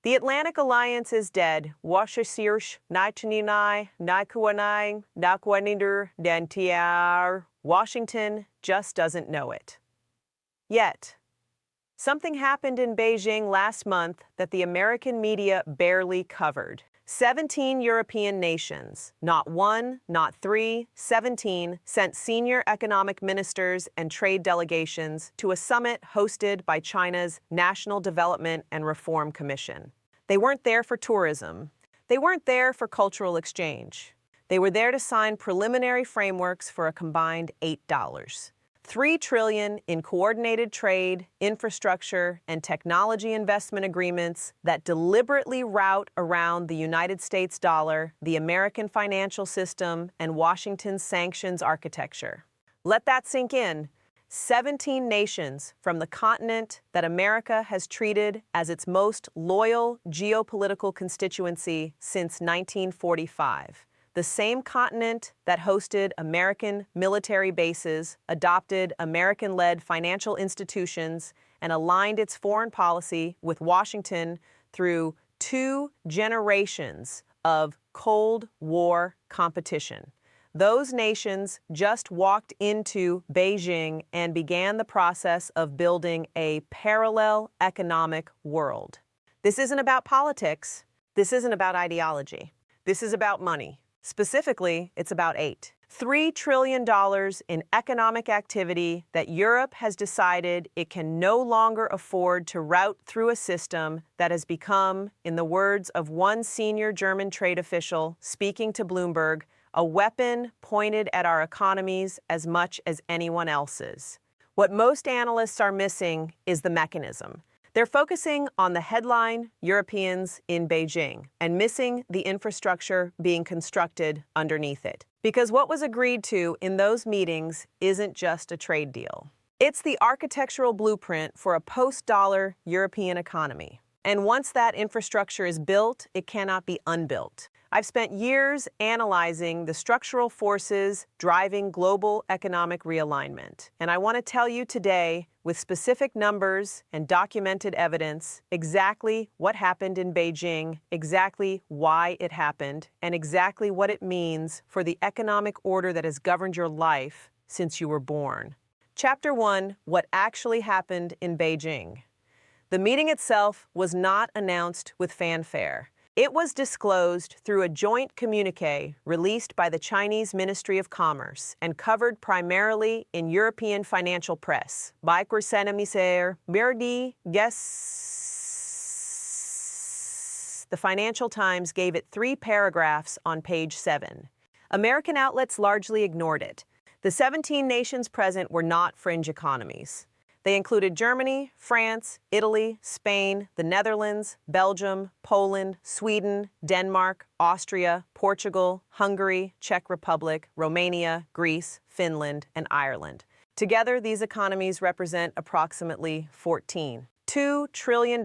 The Atlantic Alliance is dead. Washington, Washington just doesn't know it. Yet, something happened in Beijing last month that the American media barely covered. 17 European nations, not one, not three, 17, sent senior economic ministers and trade delegations to a summit hosted by China's National Development and Reform Commission. They weren't there for tourism. They weren't there for cultural exchange. They were there to sign preliminary frameworks for a combined $8. $3 trillion in coordinated trade, infrastructure, and technology investment agreements that deliberately route around the United States dollar, the American financial system, and Washington's sanctions architecture. Let that sink in. 17 nations from the continent that America has treated as its most loyal geopolitical constituency since 1945. The same continent that hosted American military bases, adopted American-led financial institutions, and aligned its foreign policy with Washington through 2 generations of Cold War competition. Those nations just walked into Beijing and began the process of building a parallel economic world. This isn't about politics. This isn't about ideology. This is about money. Specifically, it's about $3 trillion in economic activity that Europe has decided it can no longer afford to route through a system that has become, in the words of one senior German trade official speaking to Bloomberg, a weapon pointed at our economies as much as anyone else's. What most analysts are missing is the mechanism. They're focusing on the headline Europeans in Beijing and missing the infrastructure being constructed underneath it. Because what was agreed to in those meetings isn't just a trade deal. It's the architectural blueprint for a post-dollar European economy. And once that infrastructure is built, it cannot be unbuilt. I've spent years analyzing the structural forces driving global economic realignment. And I want to tell you today, with specific numbers and documented evidence, exactly what happened in Beijing, exactly why it happened, and exactly what it means for the economic order that has governed your life since you were born. Chapter 1, What Actually Happened in Beijing. The meeting itself was not announced with fanfare. It was disclosed through a joint communiqué released by the Chinese Ministry of Commerce and covered primarily in European financial press. The Financial Times gave it 3 paragraphs on page 7. American outlets largely ignored it. The 17 nations present were not fringe economies. They included Germany, France, Italy, Spain, the Netherlands, Belgium, Poland, Sweden, Denmark, Austria, Portugal, Hungary, Czech Republic, Romania, Greece, Finland, and Ireland. Together, these economies represent approximately $2 trillion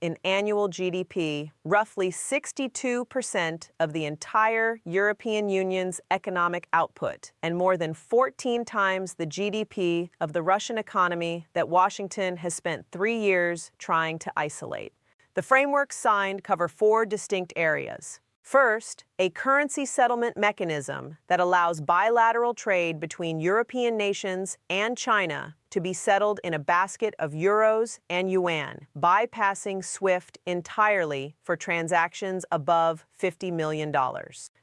in annual GDP, roughly 62% of the entire European Union's economic output, and more than 14 times the GDP of the Russian economy that Washington has spent 3 years trying to isolate. The frameworks signed cover 4 distinct areas. First, a currency settlement mechanism that allows bilateral trade between European nations and China to be settled in a basket of euros and yuan, bypassing SWIFT entirely for transactions above $50 million.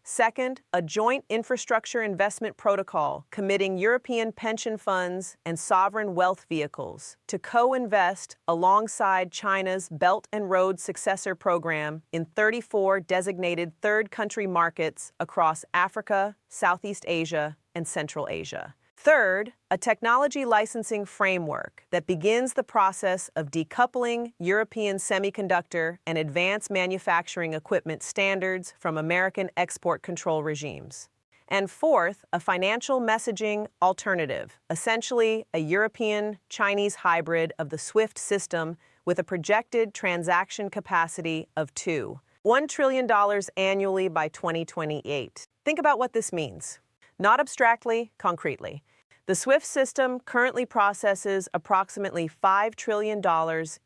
Second, a joint infrastructure investment protocol committing European pension funds and sovereign wealth vehicles to co-invest alongside China's Belt and Road Successor program in 34 designated third country markets across Africa, Southeast Asia, and Central Asia. Third, a technology licensing framework that begins the process of decoupling European semiconductor and advanced manufacturing equipment standards from American export control regimes. And fourth, a financial messaging alternative, essentially a European-Chinese hybrid of the SWIFT system with a projected transaction capacity of $1 trillion annually by 2028. Think about what this means. Not abstractly, concretely. The SWIFT system currently processes approximately $5 trillion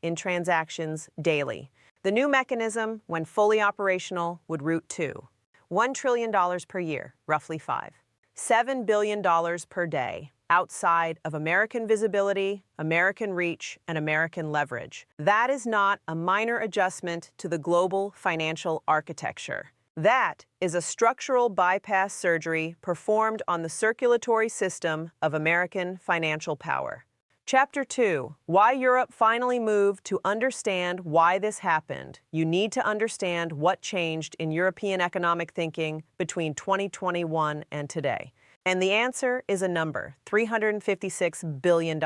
in transactions daily. The new mechanism, when fully operational, would root to $1 trillion per year, roughly $7 billion per day, outside of American visibility, American reach, and American leverage. That is not a minor adjustment to the global financial architecture. That is a structural bypass surgery performed on the circulatory system of American financial power. Chapter 2. Why Europe finally moved. To understand why this happened, you need to understand what changed in European economic thinking between 2021 and today. And the answer is a number, $356 billion.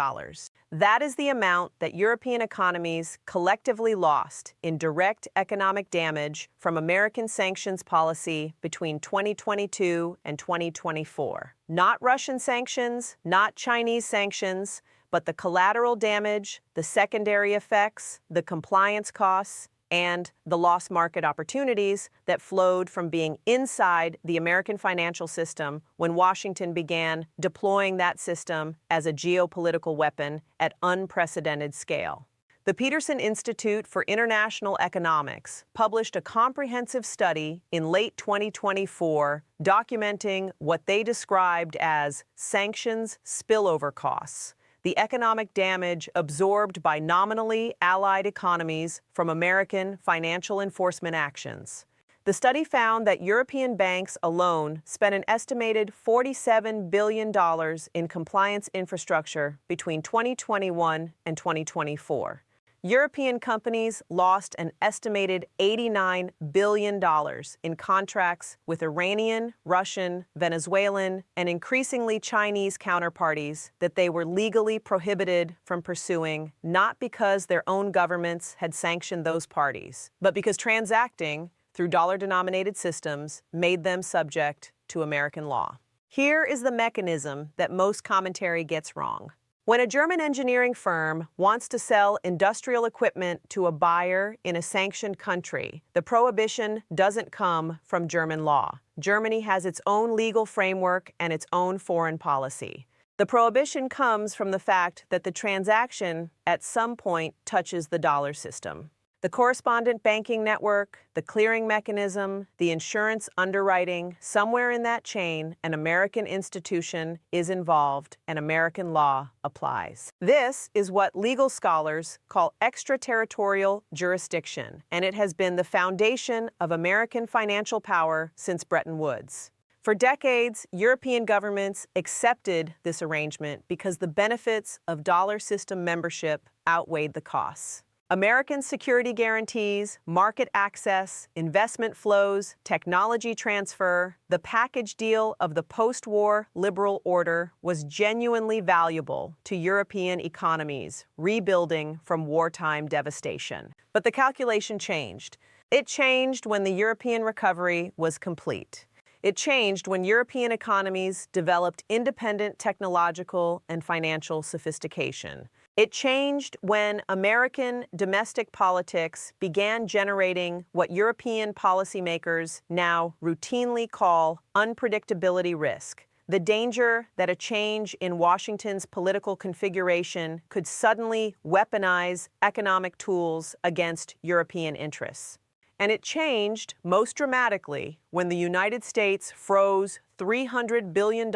That is the amount that European economies collectively lost in direct economic damage from American sanctions policy between 2022 and 2024. Not Russian sanctions, not Chinese sanctions, but the collateral damage, the secondary effects, the compliance costs, and the lost market opportunities that flowed from being inside the American financial system when Washington began deploying that system as a geopolitical weapon at unprecedented scale. The Peterson Institute for International Economics published a comprehensive study in late 2024 documenting what they described as sanctions spillover costs, the economic damage absorbed by nominally allied economies from American financial enforcement actions. The study found that European banks alone spent an estimated $47 billion in compliance infrastructure between 2021 and 2024. European companies lost an estimated $89 billion in contracts with Iranian, Russian, Venezuelan, and increasingly Chinese counterparties that they were legally prohibited from pursuing, not because their own governments had sanctioned those parties, but because transacting through dollar-denominated systems made them subject to American law. Here is the mechanism that most commentary gets wrong. When a German engineering firm wants to sell industrial equipment to a buyer in a sanctioned country, the prohibition doesn't come from German law. Germany has its own legal framework and its own foreign policy. The prohibition comes from the fact that the transaction at some point touches the dollar system. The correspondent banking network, the clearing mechanism, the insurance underwriting, somewhere in that chain, an American institution is involved and American law applies. This is what legal scholars call extraterritorial jurisdiction, and it has been the foundation of American financial power since Bretton Woods. For decades, European governments accepted this arrangement because the benefits of dollar system membership outweighed the costs. American security guarantees, market access, investment flows, technology transfer, the package deal of the post-war liberal order was genuinely valuable to European economies rebuilding from wartime devastation. But the calculation changed. It changed when the European recovery was complete. It changed when European economies developed independent technological and financial sophistication. It changed when American domestic politics began generating what European policymakers now routinely call unpredictability risk, the danger that a change in Washington's political configuration could suddenly weaponize economic tools against European interests. And it changed most dramatically when the United States froze $300 billion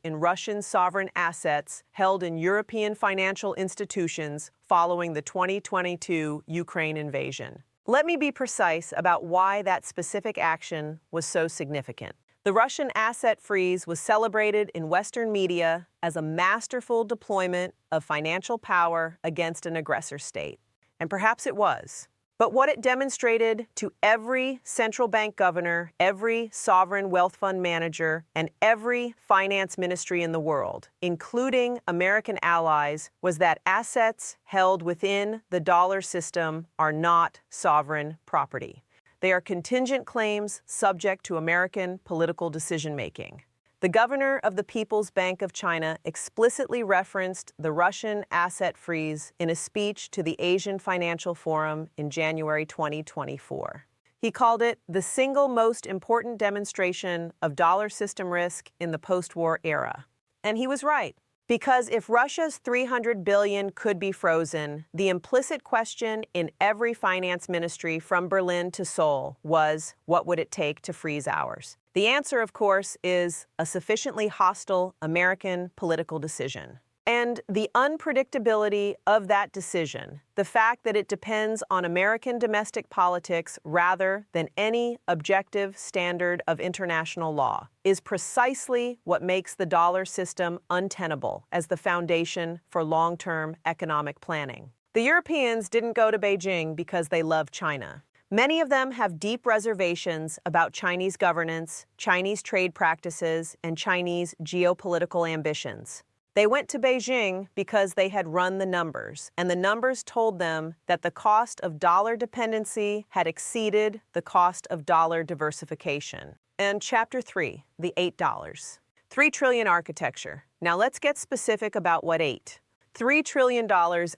in Russian sovereign assets held in European financial institutions following the 2022 Ukraine invasion. Let me be precise about why that specific action was so significant. The Russian asset freeze was celebrated in Western media as a masterful deployment of financial power against an aggressor state. And perhaps it was. But what it demonstrated to every central bank governor, every sovereign wealth fund manager, and every finance ministry in the world, including American allies, was that assets held within the dollar system are not sovereign property. They are contingent claims subject to American political decision-making. The governor of the People's Bank of China explicitly referenced the Russian asset freeze in a speech to the Asian Financial Forum in January 2024. He called it the single most important demonstration of dollar system risk in the post-war era. And he was right, Because if Russia's $300 billion could be frozen, the implicit question in every finance ministry from Berlin to Seoul was, what would it take to freeze ours? The answer, of course, is a sufficiently hostile American political decision. And the unpredictability of that decision, the fact that it depends on American domestic politics rather than any objective standard of international law, is precisely what makes the dollar system untenable as the foundation for long-term economic planning. The Europeans didn't go to Beijing because they love China. Many of them have deep reservations about Chinese governance, Chinese trade practices, and Chinese geopolitical ambitions. They went to Beijing because they had run the numbers, and the numbers told them that the cost of dollar dependency had exceeded the cost of dollar diversification. And Chapter 3, the $8. 3 trillion architecture. Now let's get specific about what $3 trillion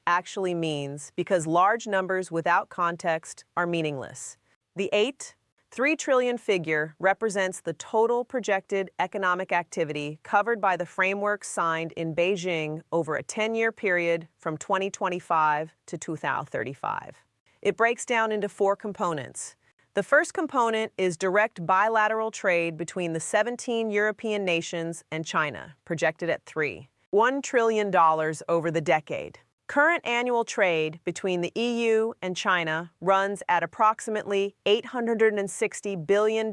actually means, because large numbers without context are meaningless. The $3 trillion figure represents the total projected economic activity covered by the framework signed in Beijing over a 10-year period from 2025 to 2035. It breaks down into 4 components. The first component is direct bilateral trade between the 17 European nations and China, projected at $1 trillion over the decade. Current annual trade between the EU and China runs at approximately $860 billion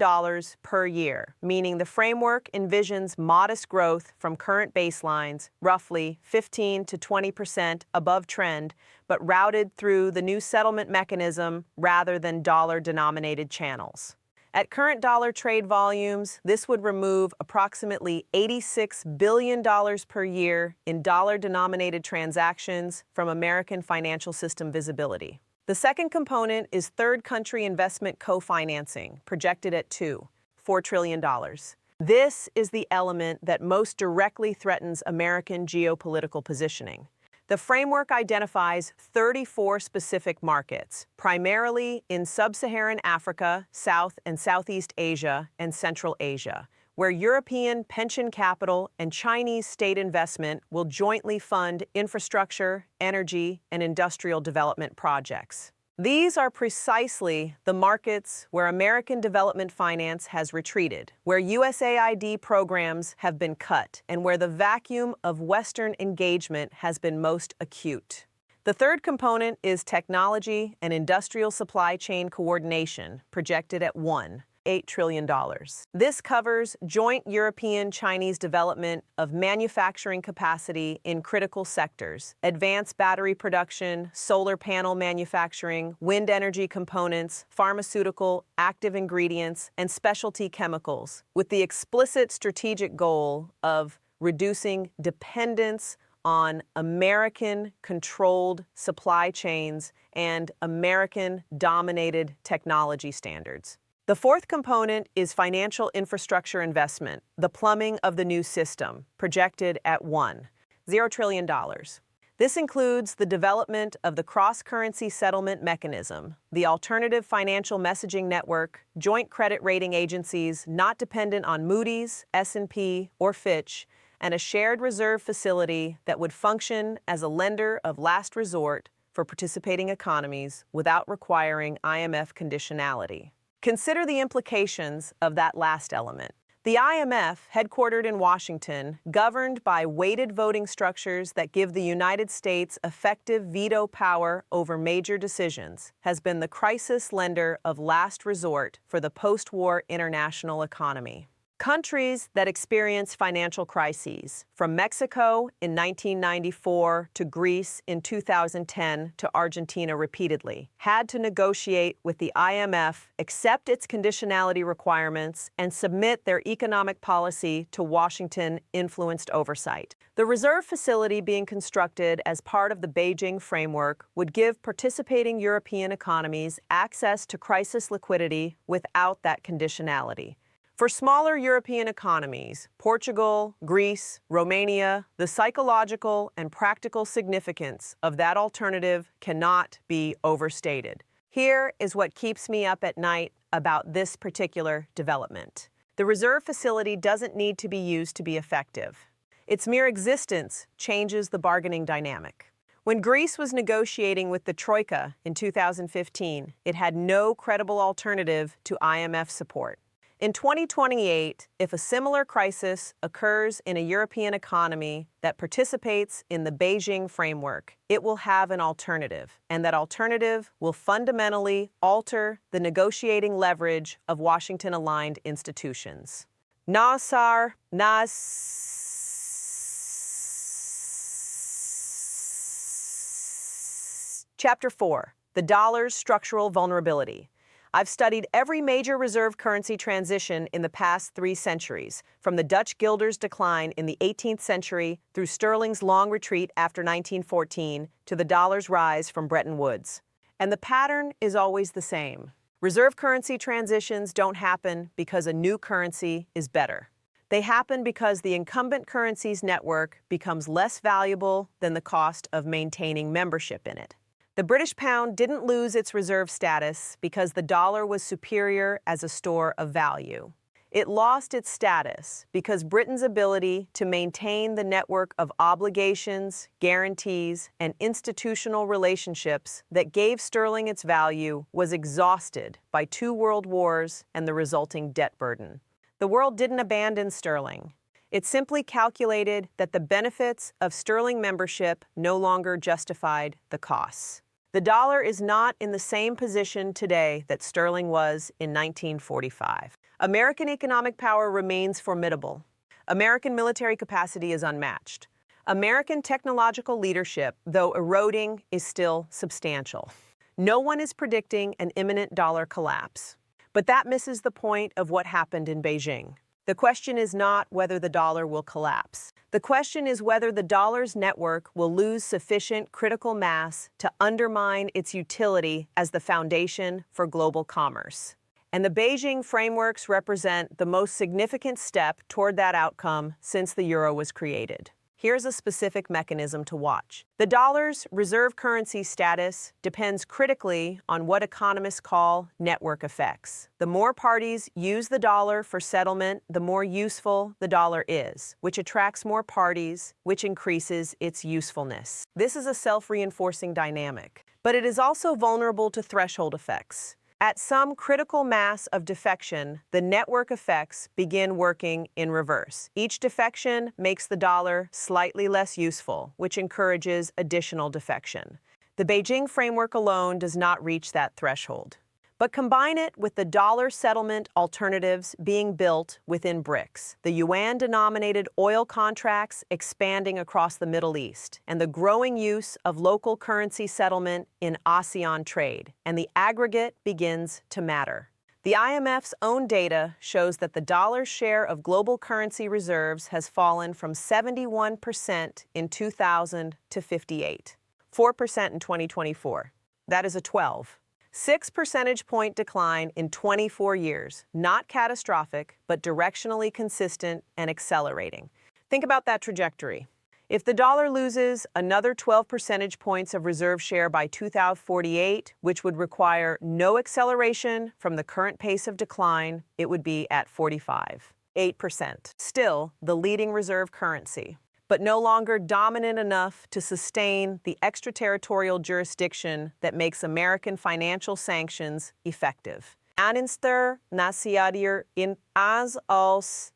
per year, meaning the framework envisions modest growth from current baselines, roughly 15 to 20% above trend, but routed through the new settlement mechanism rather than dollar-denominated channels. At current dollar trade volumes, this would remove approximately $86 billion per year in dollar-denominated transactions from American financial system visibility. The second component is third-country investment co-financing, projected at $4 trillion. This is the element that most directly threatens American geopolitical positioning. The framework identifies 34 specific markets, primarily in sub-Saharan Africa, South and Southeast Asia, and Central Asia, where European pension capital and Chinese state investment will jointly fund infrastructure, energy, and industrial development projects. These are precisely the markets where American development finance has retreated, where USAID programs have been cut, and where the vacuum of Western engagement has been most acute. The third component is technology and industrial supply chain coordination, projected at $8 trillion. This covers joint European-Chinese development of manufacturing capacity in critical sectors, advanced battery production, solar panel manufacturing, wind energy components, pharmaceutical, active ingredients, and specialty chemicals, with the explicit strategic goal of reducing dependence on American-controlled supply chains and American-dominated technology standards. The fourth component is financial infrastructure investment, the plumbing of the new system, projected at $0 trillion. This includes the development of the cross-currency settlement mechanism, the alternative financial messaging network, joint credit rating agencies not dependent on Moody's, S&P, or Fitch, and a shared reserve facility that would function as a lender of last resort for participating economies without requiring IMF conditionality. Consider the implications of that last element. The IMF, headquartered in Washington, governed by weighted voting structures that give the United States effective veto power over major decisions, has been the crisis lender of last resort for the post-war international economy. Countries that experience financial crises, from Mexico in 1994 to Greece in 2010 to Argentina repeatedly, had to negotiate with the IMF, accept its conditionality requirements, and submit their economic policy to Washington-influenced oversight. The reserve facility being constructed as part of the Beijing framework would give participating European economies access to crisis liquidity without that conditionality. For smaller European economies, Portugal, Greece, Romania, the psychological and practical significance of that alternative cannot be overstated. Here is what keeps me up at night about this particular development. The reserve facility doesn't need to be used to be effective. Its mere existence changes the bargaining dynamic. When Greece was negotiating with the Troika in 2015, it had no credible alternative to IMF support. In 2028, if a similar crisis occurs in a European economy that participates in the Beijing framework, it will have an alternative, and that alternative will fundamentally alter the negotiating leverage of Washington-aligned institutions. Chapter 4. The dollar's structural vulnerability. I've studied every major reserve currency transition in the past 3 centuries, from the Dutch guilder's decline in the 18th century through sterling's long retreat after 1914 to the dollar's rise from Bretton Woods. And the pattern is always the same. Reserve currency transitions don't happen because a new currency is better. They happen because the incumbent currency's network becomes less valuable than the cost of maintaining membership in it. The British pound didn't lose its reserve status because the dollar was superior as a store of value. It lost its status because Britain's ability to maintain the network of obligations, guarantees, and institutional relationships that gave sterling its value was exhausted by 2 world wars and the resulting debt burden. The world didn't abandon sterling. It simply calculated that the benefits of sterling membership no longer justified the costs. The dollar is not in the same position today that sterling was in 1945. American economic power remains formidable. American military capacity is unmatched. American technological leadership, though eroding, is still substantial. No one is predicting an imminent dollar collapse. But that misses the point of what happened in Beijing. The question is not whether the dollar will collapse. The question is whether the dollar's network will lose sufficient critical mass to undermine its utility as the foundation for global commerce. And the Beijing frameworks represent the most significant step toward that outcome since the euro was created. Here's a specific mechanism to watch. The dollar's reserve currency status depends critically on what economists call network effects. The more parties use the dollar for settlement, the more useful the dollar is, which attracts more parties, which increases its usefulness. This is a self-reinforcing dynamic, but it is also vulnerable to threshold effects. At some critical mass of defection, the network effects begin working in reverse. Each defection makes the dollar slightly less useful, which encourages additional defection. The Beijing framework alone does not reach that threshold. But combine it with the dollar settlement alternatives being built within BRICS, the yuan-denominated oil contracts expanding across the Middle East, and the growing use of local currency settlement in ASEAN trade, and the aggregate begins to matter. The IMF's own data shows that the dollar's share of global currency reserves has fallen from 71% in 2000 to 58%, 4% in 2024. That is a 6 percentage point decline in 24 years, not catastrophic, but directionally consistent and accelerating. Think about that trajectory. If the dollar loses another 12 percentage points of reserve share by 2048, which would require no acceleration from the current pace of decline, it would be at 45.8%. Still the leading reserve currency, but no longer dominant enough to sustain the extraterritorial jurisdiction that makes American financial sanctions effective. Aaninster nasiadir in as als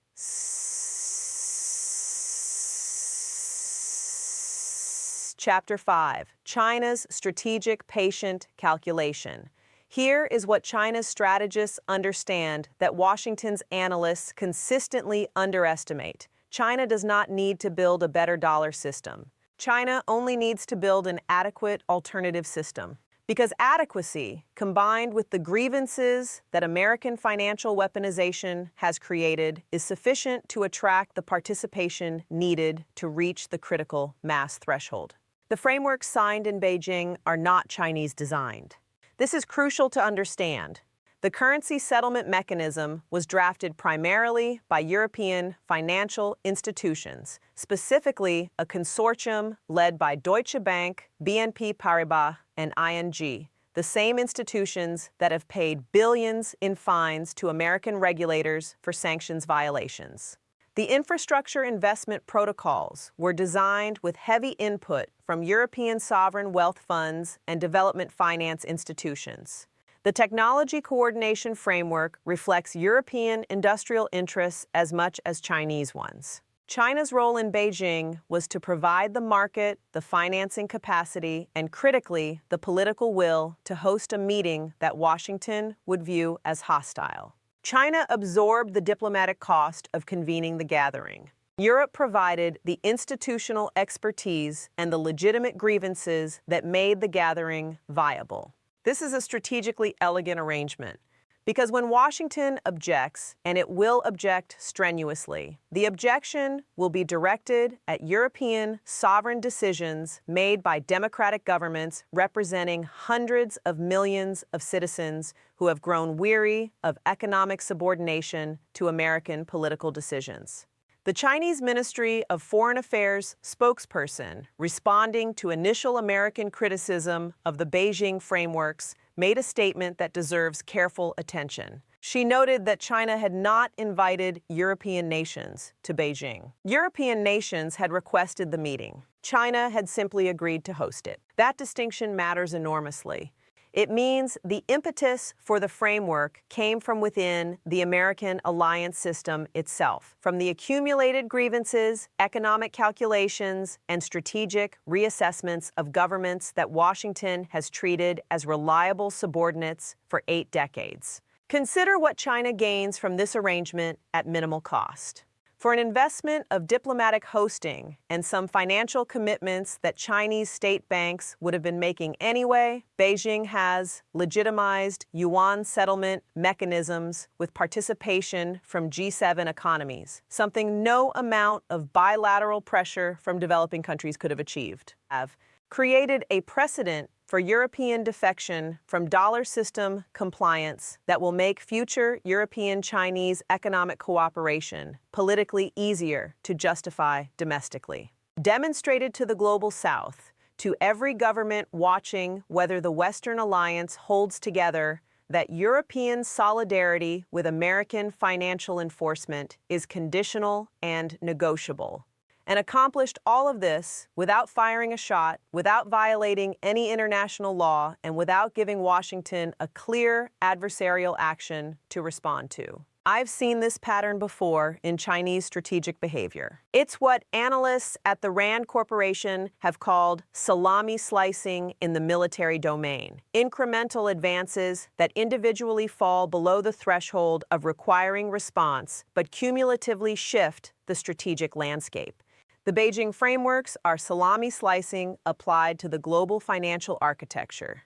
Chapter 5. China's strategic patient calculation. Here is what China's strategists understand that Washington's analysts consistently underestimate. China does not need to build a better dollar system. China only needs to build an adequate alternative system. Because adequacy, combined with the grievances that American financial weaponization has created, is sufficient to attract the participation needed to reach the critical mass threshold. The frameworks signed in Beijing are not Chinese designed. This is crucial to understand. The currency settlement mechanism was drafted primarily by European financial institutions, specifically a consortium led by Deutsche Bank, BNP Paribas, and ING, the same institutions that have paid billions in fines to American regulators for sanctions violations. The infrastructure investment protocols were designed with heavy input from European sovereign wealth funds and development finance institutions. The technology coordination framework reflects European industrial interests as much as Chinese ones. China's role in Beijing was to provide the market, the financing capacity, and critically, the political will to host a meeting that Washington would view as hostile. China absorbed the diplomatic cost of convening the gathering. Europe provided the institutional expertise and the legitimate grievances that made the gathering viable. This is a strategically elegant arrangement, because when Washington objects, and it will object strenuously, the objection will be directed at European sovereign decisions made by democratic governments representing hundreds of millions of citizens who have grown weary of economic subordination to American political decisions. The Chinese Ministry of Foreign Affairs spokesperson, responding to initial American criticism of the Beijing frameworks, made a statement that deserves careful attention. She noted that China had not invited European nations to Beijing. European nations had requested the meeting. China had simply agreed to host it. That distinction matters enormously. It means the impetus for the framework came from within the American alliance system itself, from the accumulated grievances, economic calculations, and strategic reassessments of governments that Washington has treated as reliable subordinates for 8 decades. Consider what China gains from this arrangement at minimal cost. For an investment of diplomatic hosting and some financial commitments that Chinese state banks would have been making anyway, Beijing has legitimized yuan settlement mechanisms with participation from G7 economies, something no amount of bilateral pressure from developing countries could have achieved. Have created a precedent for European defection from dollar system compliance that will make future European-Chinese economic cooperation politically easier to justify domestically. Demonstrated to the global South, to every government watching whether the Western alliance holds together, that European solidarity with American financial enforcement is conditional and negotiable. And accomplished all of this without firing a shot, without violating any international law, and without giving Washington a clear adversarial action to respond to. I've seen this pattern before in Chinese strategic behavior. It's what analysts at the Rand Corporation have called salami slicing in the military domain. Incremental advances that individually fall below the threshold of requiring response, but cumulatively shift the strategic landscape. The Beijing frameworks are salami slicing applied to the global financial architecture.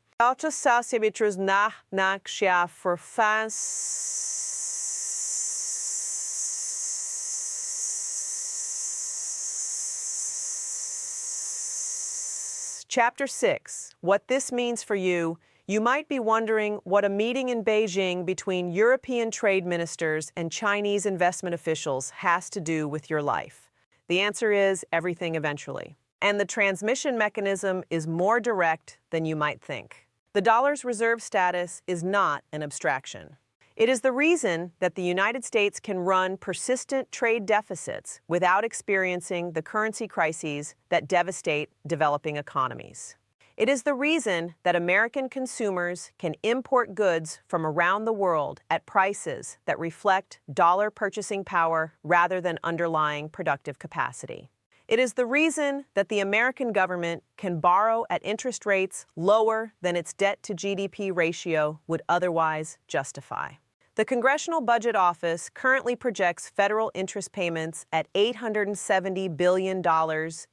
Chapter 6. What this means for you. You might be wondering what a meeting in Beijing between European trade ministers and Chinese investment officials has to do with your life. The answer is everything eventually. And the transmission mechanism is more direct than you might think. The dollar's reserve status is not an abstraction. It is the reason that the United States can run persistent trade deficits without experiencing the currency crises that devastate developing economies. It is the reason that American consumers can import goods from around the world at prices that reflect dollar purchasing power rather than underlying productive capacity. It is the reason that the American government can borrow at interest rates lower than its debt-to-GDP ratio would otherwise justify. The Congressional Budget Office currently projects federal interest payments at $870 billion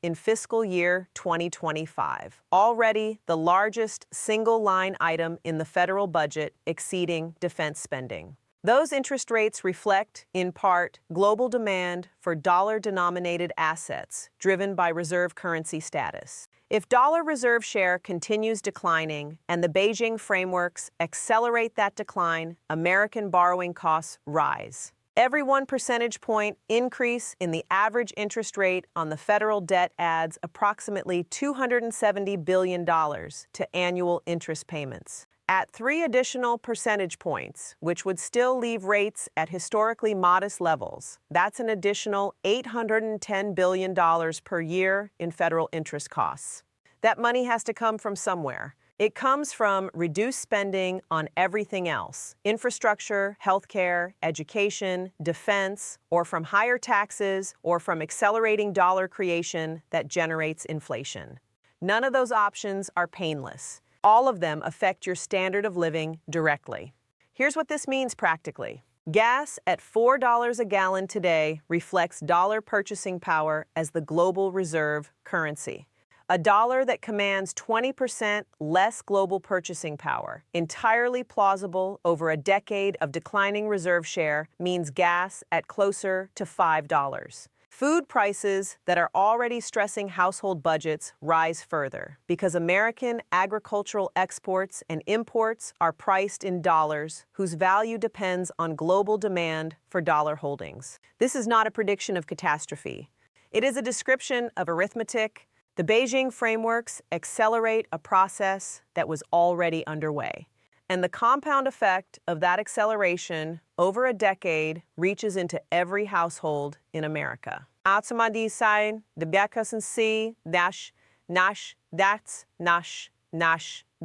in fiscal year 2025, already the largest single-line item in the federal budget exceeding defense spending. Those interest rates reflect, in part, global demand for dollar-denominated assets driven by reserve currency status. If dollar reserve share continues declining and the Beijing frameworks accelerate that decline, American borrowing costs rise. Every 1 percentage point increase in the average interest rate on the federal debt adds approximately $270 billion to annual interest payments. At 3 additional percentage points, which would still leave rates at historically modest levels, that's an additional $810 billion per year in federal interest costs. That money has to come from somewhere. It comes from reduced spending on everything else: infrastructure, healthcare, education, defense, or from higher taxes, or from accelerating dollar creation that generates inflation. None of those options are painless. All of them affect your standard of living directly. Here's what this means practically. Gas at $4 a gallon today reflects dollar purchasing power as the global reserve currency. A dollar that commands 20% less global purchasing power, entirely plausible over a decade of declining reserve share, means gas at closer to $5. Food prices that are already stressing household budgets rise further because American agricultural exports and imports are priced in dollars whose value depends on global demand for dollar holdings. This is not a prediction of catastrophe. It is a description of arithmetic. The Beijing frameworks accelerate a process that was already underway, and the compound effect of that acceleration over a decade reaches into every household in America. Automadi sign, the bekasen si, dash, nash, that's, nash,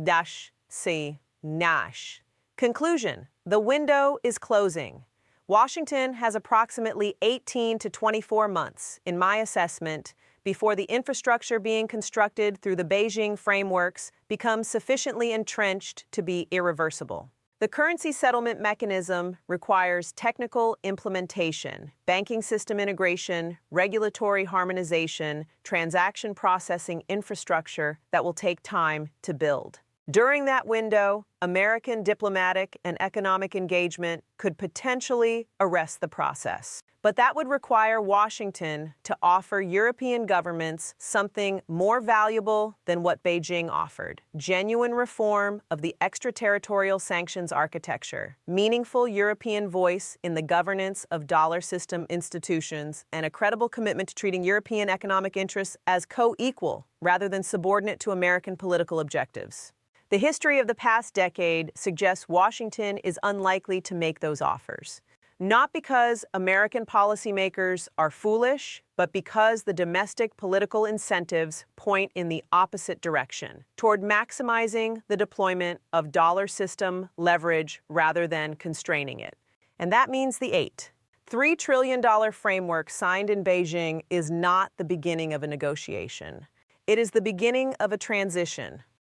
dash, si, nash. Conclusion: the window is closing. Washington has approximately 18 to 24 months, in my assessment, before the infrastructure being constructed through the Beijing frameworks becomes sufficiently entrenched to be irreversible. The currency settlement mechanism requires technical implementation, banking system integration, regulatory harmonization, transaction processing infrastructure that will take time to build. During that window, American diplomatic and economic engagement could potentially arrest the process. But that would require Washington to offer European governments something more valuable than what Beijing offered: genuine reform of the extraterritorial sanctions architecture, meaningful European voice in the governance of dollar system institutions, and a credible commitment to treating European economic interests as co-equal rather than subordinate to American political objectives. The history of the past decade suggests Washington is unlikely to make those offers. Not because American policymakers are foolish, but because the domestic political incentives point in the opposite direction, toward maximizing the deployment of dollar system leverage rather than constraining it. And that means the $8.3 trillion framework signed in Beijing is not the beginning of a negotiation. It is the beginning of a transition.